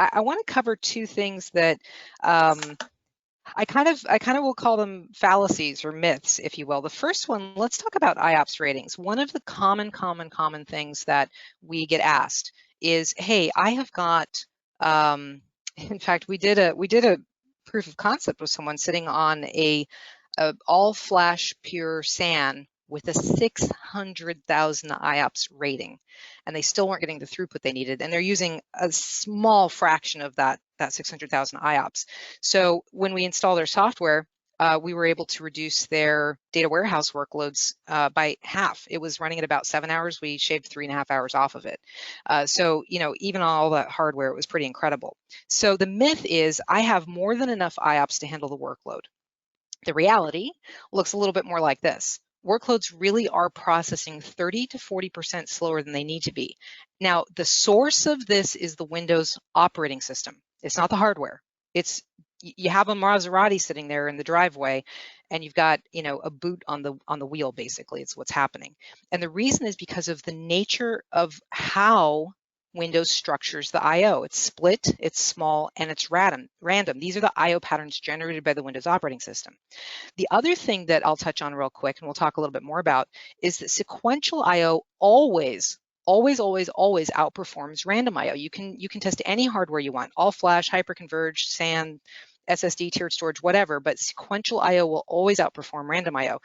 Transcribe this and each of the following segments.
I want to cover two things that I kind of will call them fallacies or myths, if you will. The first one, let's talk about IOPS ratings. One of the common things that we get asked is, hey, I have got, in fact, we did a proof of concept with someone sitting on a all flash pure SAN with a 600,000 IOPS rating, and they still weren't getting the throughput they needed, and they're using a small fraction of that 600,000 IOPS. So when we install their software, we were able to reduce their data warehouse workloads by half. It was running at about 7 hours. We shaved 3.5 hours off of it. So, you know, even on all that hardware, it was pretty incredible. So the myth is I have more than enough IOPS to handle the workload. The reality looks a little bit more like this. Workloads really are processing 30 to 40% slower than they need to be. Now, the source of this is the Windows operating system. It's not the hardware. It's you have a Maserati sitting there in the driveway, and you've got, you know, a boot on the wheel. Basically, it's what's happening. And the reason is because of the nature of how Windows structures the I/O. It's split, it's small, and it's random. These are the I/O patterns generated by the Windows operating system. The other thing that I'll touch on real quick, and we'll talk a little bit more about, is that sequential I/O always outperforms random I/O. You can test any hardware you want, all flash, hyperconverged, SAN, SSD, tiered storage, whatever, but sequential I/O will always outperform random I/O.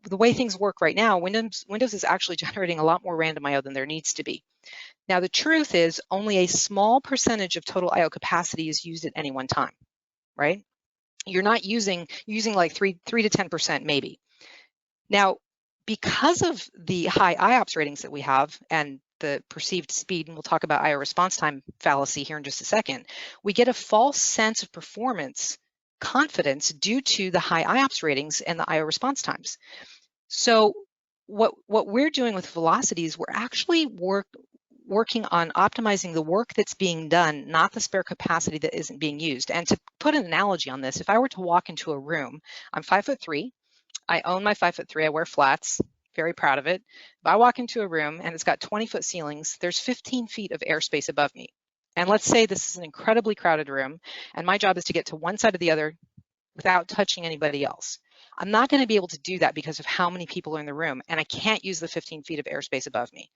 The way things work right now, Windows is actually generating a lot more random I/O than there needs to be. Now, the truth is only a small percentage of total I/O capacity is used at any one time, right? You're not using like 3 to 10% maybe. Now, because of the high IOPS ratings that we have and the perceived speed, and we'll talk about I/O response time fallacy here in just a second, we get a false sense of performance confidence due to the high IOPS ratings and the I/O response times. So what we're doing with Velocity is we're actually working on optimizing the work that's being done, not the spare capacity that isn't being used. And to put an analogy on this, if I were to walk into a room, I'm 5'3", I own my 5'3", I wear flats, very proud of it. If I walk into a room and it's got 20-foot ceilings, there's 15 feet of airspace above me. And let's say this is an incredibly crowded room, and my job is to get to one side or the other without touching anybody else. I'm not going to be able to do that because of how many people are in the room, and I can't use the 15 feet of airspace above me.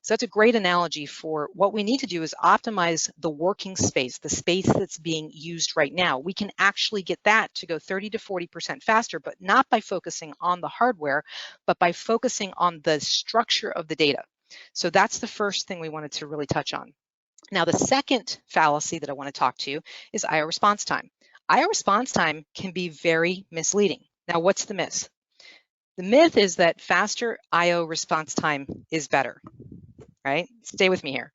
So that's a great analogy for what we need to do is optimize the working space, the space that's being used right now. We can actually get that to go 30 to 40% faster, but not by focusing on the hardware, but by focusing on the structure of the data. So that's the first thing we wanted to really touch on. Now, the second fallacy that I want to talk to you is I/O response time. I/O response time can be very misleading. Now, what's the myth? The myth is that faster I/O response time is better, right? Stay with me here.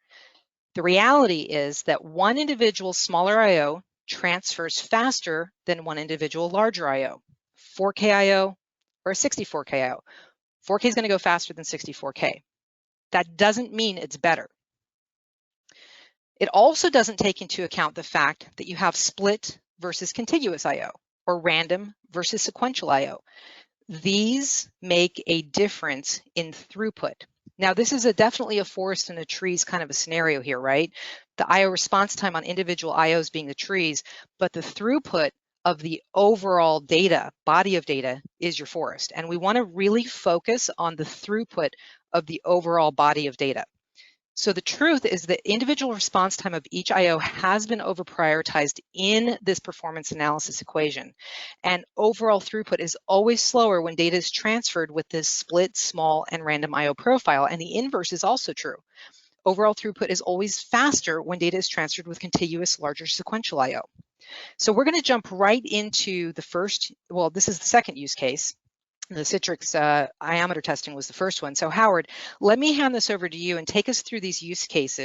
The reality is that one individual smaller I/O transfers faster than one individual larger I/O. 4K I/O or 64K I/O. 4K is going to go faster than 64K. That doesn't mean it's better. It also doesn't take into account the fact that you have split versus contiguous I/O or random versus sequential I/O. These make a difference in throughput. Now, this is definitely a forest and a trees kind of a scenario here, right? The I/O response time on individual I/Os being the trees, but the throughput of the overall data, body of data, is your forest. And we want to really focus on the throughput of the overall body of data. So the truth is that individual response time of each I/O has been over-prioritized in this performance analysis equation. And overall throughput is always slower when data is transferred with this split, small, and random I/O profile. And the inverse is also true. Overall throughput is always faster when data is transferred with contiguous, larger sequential I/O. So we're going to jump right into the first, well, this is the second use case. The Citrix iometer testing was the first one. So Howard, let me hand this over to you and take us through these use cases.